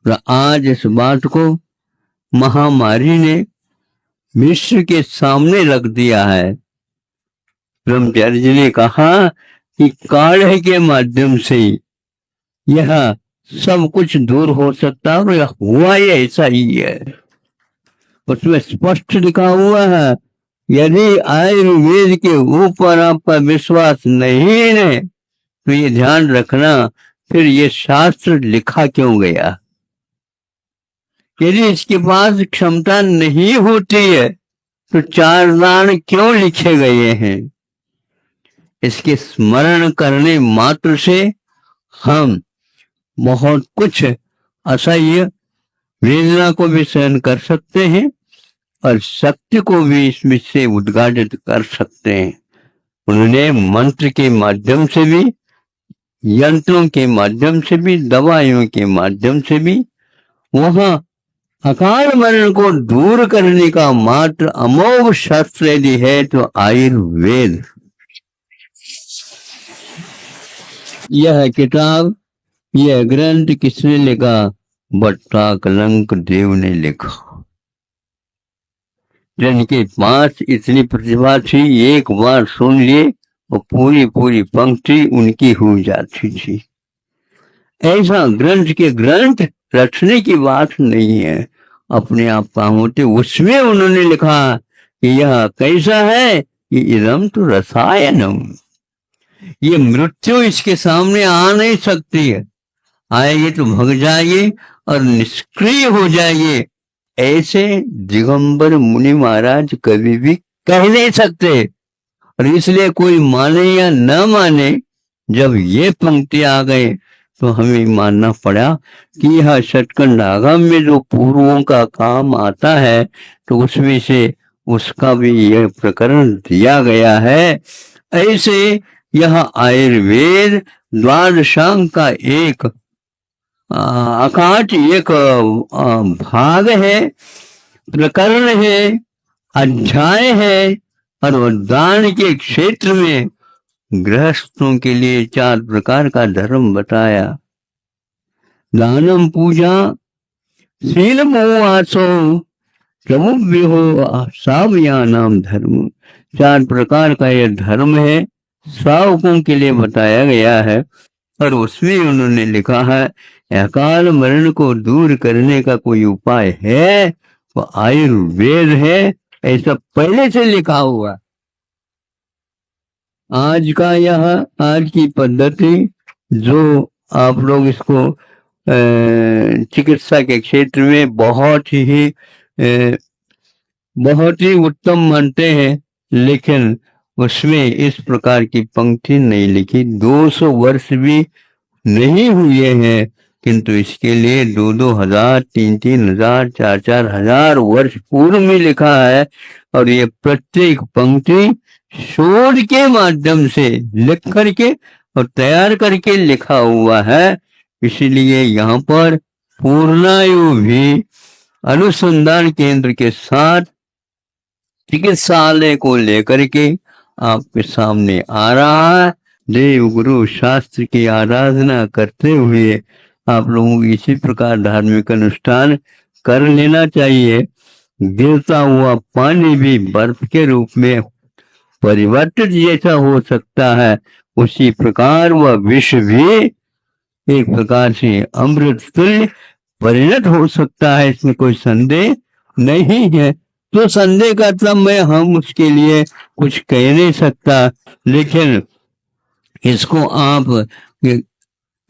तो आज इस बात को महामारी ने विश्व के सामने रख दिया है। ब्रह्मचारी जी ने कहा कि काढ़े के माध्यम से यह सब कुछ दूर हो सकता है, और यह हुआ ही ऐसा ही है। उसमें स्पष्ट लिखा हुआ है, यदि आयुर्वेद के ऊपर आपका विश्वास नहीं है तो ये ध्यान रखना, फिर ये शास्त्र लिखा क्यों गया। यदि इसके पास क्षमता नहीं होती है तो चार दान क्यों लिखे गए हैं। इसके स्मरण करने मात्र से हम बहुत कुछ असह्य वेदना को भी सहन कर सकते हैं और शक्ति को भी इसमें से उद्घाटित कर सकते हैं। उन्होंने मंत्र के माध्यम से भी, यंत्रों के माध्यम से भी, दवाइयों के माध्यम से भी वहां अकाल मरण को दूर करने का मात्र अमोघ शस्त्र यदि है तो आयुर्वेद। यह किताब, यह ग्रंथ किसने लिखा? भट्टा कलंक देव ने लिखा। जिनके पास इतनी प्रतिभा थी, एक बार सुन लिए और पूरी पूरी पंक्ति उनकी हो जाती थी। ऐसा ग्रंथ के ग्रंथ रचने की बात नहीं है, अपने आप काम होते। उसमें उन्होंने लिखा कि यह कैसा है कि इदम तो रसायनम, ये मृत्यु इसके सामने आ नहीं सकती है। आएगी तो भग जाइए और निष्क्रिय हो जाइए, ऐसे दिगंबर मुनि महाराज कभी भी कह नहीं सकते। और इसलिए कोई माने या न माने, जब ये पंक्ति आ गए तो हमें मानना पड़ा कि यह षटकंड आगम में जो पूर्वों का काम आता है तो उसमें से उसका भी यह प्रकरण दिया गया है। ऐसे यह आयुर्वेद द्वादशांग का एक अकाट एक भाग है, प्रकरण है, अध्याय है। और दान के क्षेत्र में गृहस्थों के लिए 4 प्रकार का धर्म बताया। दानम पूजा, शील मोहासो, प्रमुव्यो सावयानाम धर्म। 4 प्रकार का यह धर्म है, सावकों के लिए बताया गया है। और उसमें उन्होंने लिखा है, अकाल मरण को दूर करने का कोई उपाय है तो आयुर्वेद है, ऐसा पहले से लिखा हुआ। आज का यह, आज की पद्धति जो आप लोग इसको चिकित्सा के क्षेत्र में बहुत ही उत्तम मानते हैं, लेकिन उसमें इस प्रकार की पंक्ति नहीं लिखी। 200 वर्ष भी नहीं हुए हैं, किंतु इसके लिए 2-2 हजार, 3-3 हजार, 4-4 हजार वर्ष पूर्व में लिखा है। और ये प्रत्येक पंक्ति शोध के माध्यम से लिख करके और तैयार करके लिखा हुआ है। इसीलिए यहाँ पर पूर्णायु भी अनुसंधान केंद्र के साथ चिकित्सालय को लेकर के आपके सामने आ रहा है। देव गुरु शास्त्र की आराधना करते हुए आप लोगों को इसी प्रकार धार्मिक अनुष्ठान कर लेना चाहिए। गिरता हुआ पानी भी बर्फ के रूप में परिवर्तित जैसा हो सकता है, उसी प्रकार वह विष भी एक प्रकार से अमृत तुल्य परिणत हो सकता है। इसमें कोई संदेह नहीं है। तो संदेह का तब मैं हम उसके लिए कुछ कह नहीं सकता, लेकिन इसको आप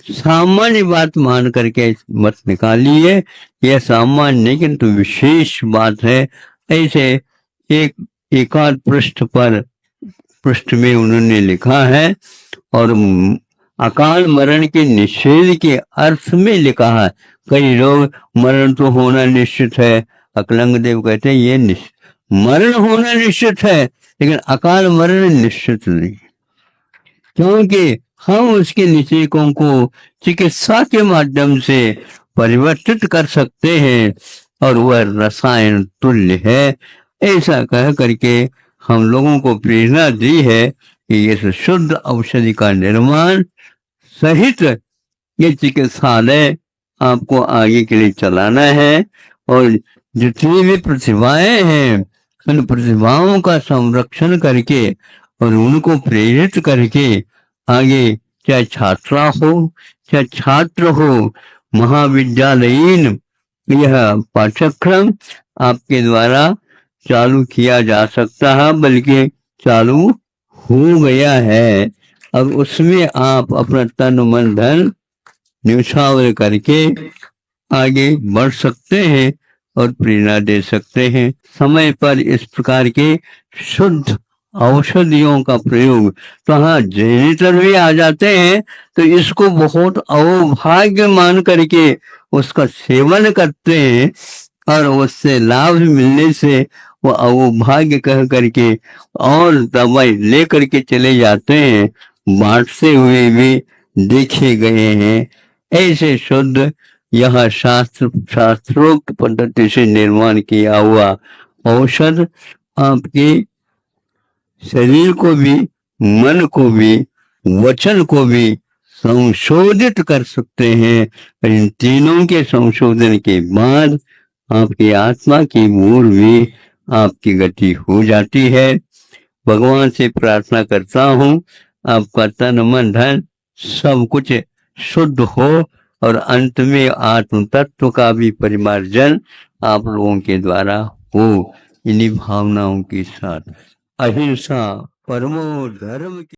सामान्य बात मान करके मत निकालिए। यह सामान्य नहीं किंतु विशेष बात है। ऐसे एकाध पृष्ठ में उन्होंने लिखा है और अकाल मरण के निषेध के अर्थ में लिखा है। कई लोग मरण तो होना निश्चित है, अकलंग देव कहते हैं ये मरण होना निश्चित है, लेकिन अकाल मरण निश्चित नहीं, क्योंकि हम उसके निषेकों को चिकित्सा के माध्यम से परिवर्तित कर सकते हैं और वह रसायन तुल्य है। ऐसा कह करके हम लोगों को प्रेरणा दी है कि इस शुद्ध औषधि का निर्माण सहित ये चिकित्सालय आपको आगे के लिए चलाना है। और जितनी भी प्रतिभाएं हैं उन प्रतिभाओं का संरक्षण करके और उनको प्रेरित करके आगे, चाहे छात्रा हो चाहे छात्र हो, महाविद्यालयीन यह पाठ्यक्रम आपके द्वारा चालू किया जा सकता है, बल्कि चालू हो गया है। अब उसमें आप अपना तन मन धन न्यौछावर करके आगे बढ़ सकते हैं और प्रेरणा दे सकते हैं। समय पर इस प्रकार के शुद्ध औषधियों का प्रयोग, तो हाँ जेनेटर भी आ जाते हैं तो इसको बहुत अवभाग्य मान करके उसका सेवन करते हैं और उससे लाभ मिलने से वो अवभाग्य कह करके और दवाई ले करके चले जाते हैं, बांटते हुए भी देखे गए हैं। ऐसे शुद्ध यह शास्त्रोक्त पद्धति से निर्माण किया हुआ औषध आपके शरीर को भी, मन को भी, वचन को भी संशोधित कर सकते हैं। इन तीनों के संशोधन के बाद आपकी आत्मा की मूल भी आपकी गति हो जाती है। भगवान से प्रार्थना करता हूँ आपका तन मन धन सब कुछ शुद्ध हो और अंत में आत्म तत्व का भी परिमार्जन आप लोगों के द्वारा हो। इन्हीं भावनाओं के साथ अहिंसा परमो धर्म